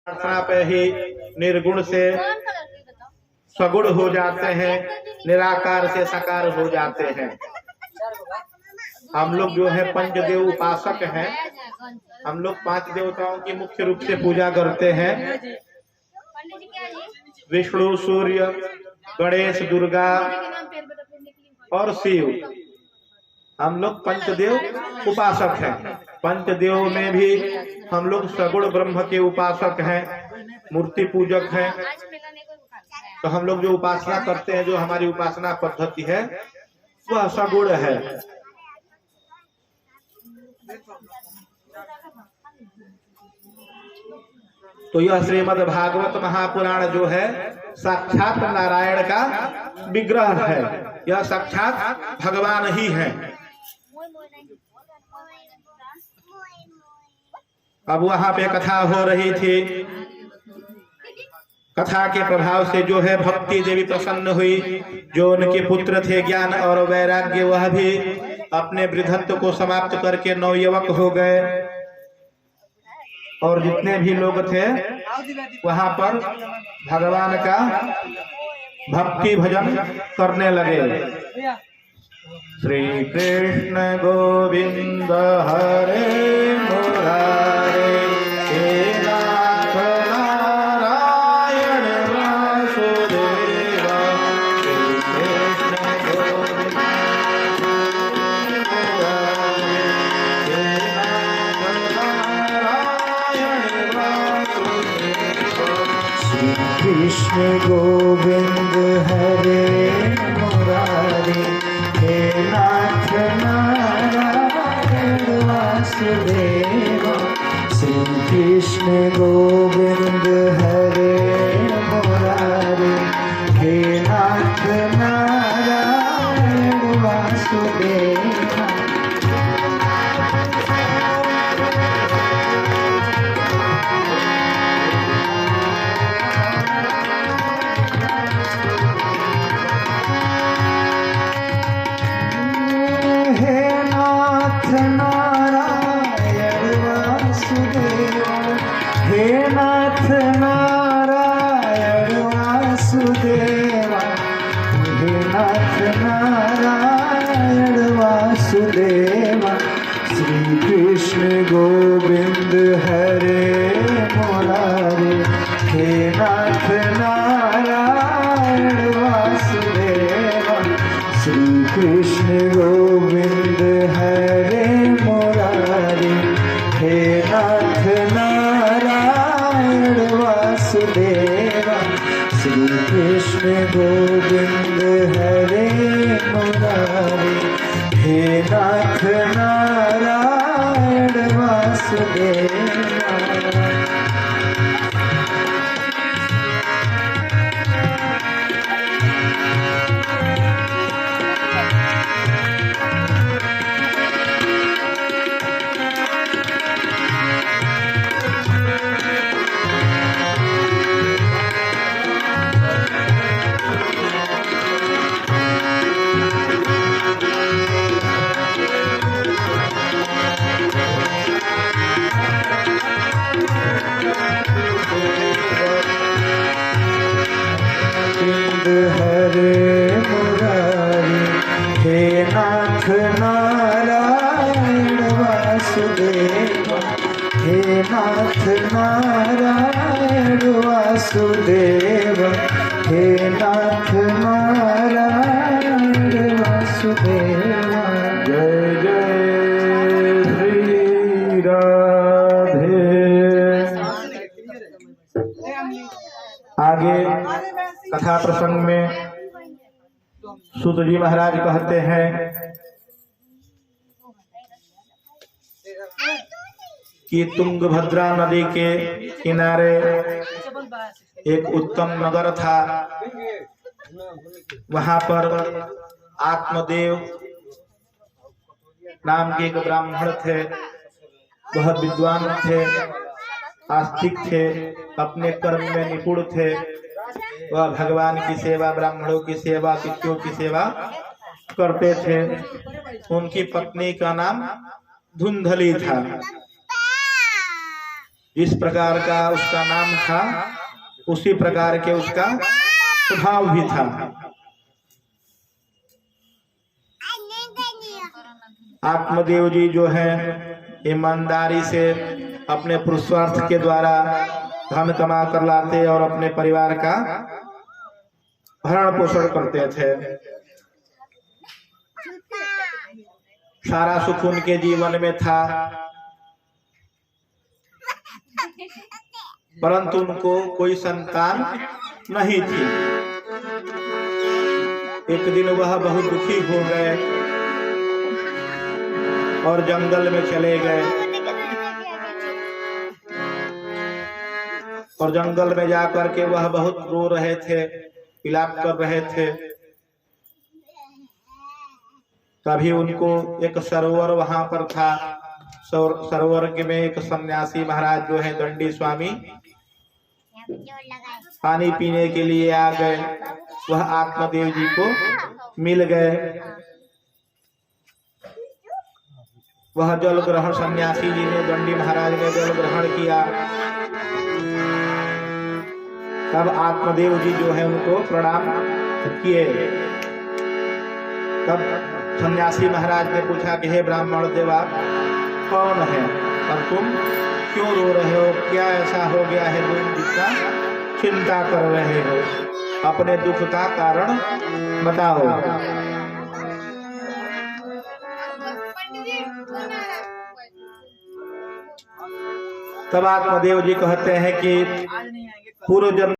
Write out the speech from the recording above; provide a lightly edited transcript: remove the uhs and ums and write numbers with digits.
प्रार्थना पे ही निर्गुण से सगुण हो जाते हैं, निराकार से साकार हो जाते हैं। हम लोग जो है पंचदेव उपासक हैं। हम लोग 5 देवताओं की मुख्य रूप से पूजा करते हैं। विष्णु, सूर्य, गणेश, दुर्गा और शिव। हम लोग पंचदेव उपासक हैं। पंचदेव में भी हम लोग सगुण ब्रह्म के उपासक हैं, मूर्ति पूजक हैं। तो हम लोग जो उपासना करते हैं, जो हमारी उपासना पद्धति है, वह सगुण है। तो यह श्रीमद् भागवत महापुराण जो है साक्षात नारायण का विग्रह है। यह साक्षात भगवान ही है। अब वहां पे कथा हो रही थी। कथा के प्रभाव से जो है भक्ति देवी प्रसन्न हुई। जो उनके पुत्र थे ज्ञान और वैराग्य, वह भी अपने वृद्धत्व को समाप्त करके नवयुवक हो गए। और जितने भी लोग थे वहां पर भगवान का भक्ति भजन करने लगे। श्री कृष्ण गोविंद हरे मुरारे, हे नाथ नारायण वासुदेव। श्री कृष्ण गोविंद मुरारे, हे नाथ नारायण वासुदेव। श्री कृष्ण गोविंद हरे मुरारे, हे नाथ नारायण वासुदेव। श्री कृष्ण गोविंद हरे मुरारे, हे नाथ नारायण वासुदेव। श्री कृष्ण गोविंद हरे मुरारे, हे नाथ नारायण वासुदेव। श्री कृष्ण गोविंद हरे मुरारे, हे नाथ नारायण वासुदेव। श्री कृष्ण गोविंद हरे मुरारे, हे नाथ नारायण वासुदेव। हरे मुरारी, हे नाथ नारायण वासुदेव। हे नाथ नारायण वासुदेव, हे नाथ नारायण वासुदेव। जय जय श्री राधे। आगे कथा प्रसंग में सूत जी महाराज कहते हैं कि तुंगभद्रा नदी के किनारे एक उत्तम नगर था। वहां पर आत्मदेव नाम के एक ब्राह्मण थे। बहुत विद्वान थे, आस्तिक थे, अपने कर्म में निपुण थे। वह भगवान की सेवा, ब्राह्मणों की सेवा, अतिथियों की सेवा करते थे। उनकी पत्नी का नाम धुंधली था। जिस प्रकार का उसका नाम था उसी प्रकार के उसका स्वभाव भी था। आत्मदेव जी जो है ईमानदारी से अपने पुरुषार्थ के द्वारा धन कमा कर लाते और अपने परिवार का भरण पोषण करते थे। सारा सुख उनके जीवन में था, परंतु उनको कोई संतान नहीं थी। एक दिन वह बहुत दुखी हो गए और जंगल में चले गए और जंगल में जाकर के वह बहुत रो रहे थे, विलाप कर रहे थे। तभी उनको एक सरोवर वहां पर था, सरोवर के में एक सन्यासी महाराज जो है दंडी स्वामी पानी पीने के लिए आ गए। वह आत्मदेव जी को मिल गए। वह जल ग्रहण सन्यासी जी ने, दंडी महाराज ने जल ग्रहण किया। तब आत्मदेव जी जो है उनको प्रणाम किए। तब सन्यासी महाराज ने पूछा कि हे ब्राह्मण देव, आप कौन है और तुम क्यों रो रहे हो? क्या ऐसा हो गया है तुम जितना चिंता कर रहे हो? अपने दुख का कारण बताओ। तब आत्मदेव जी कहते हैं कि पूर्व जन्म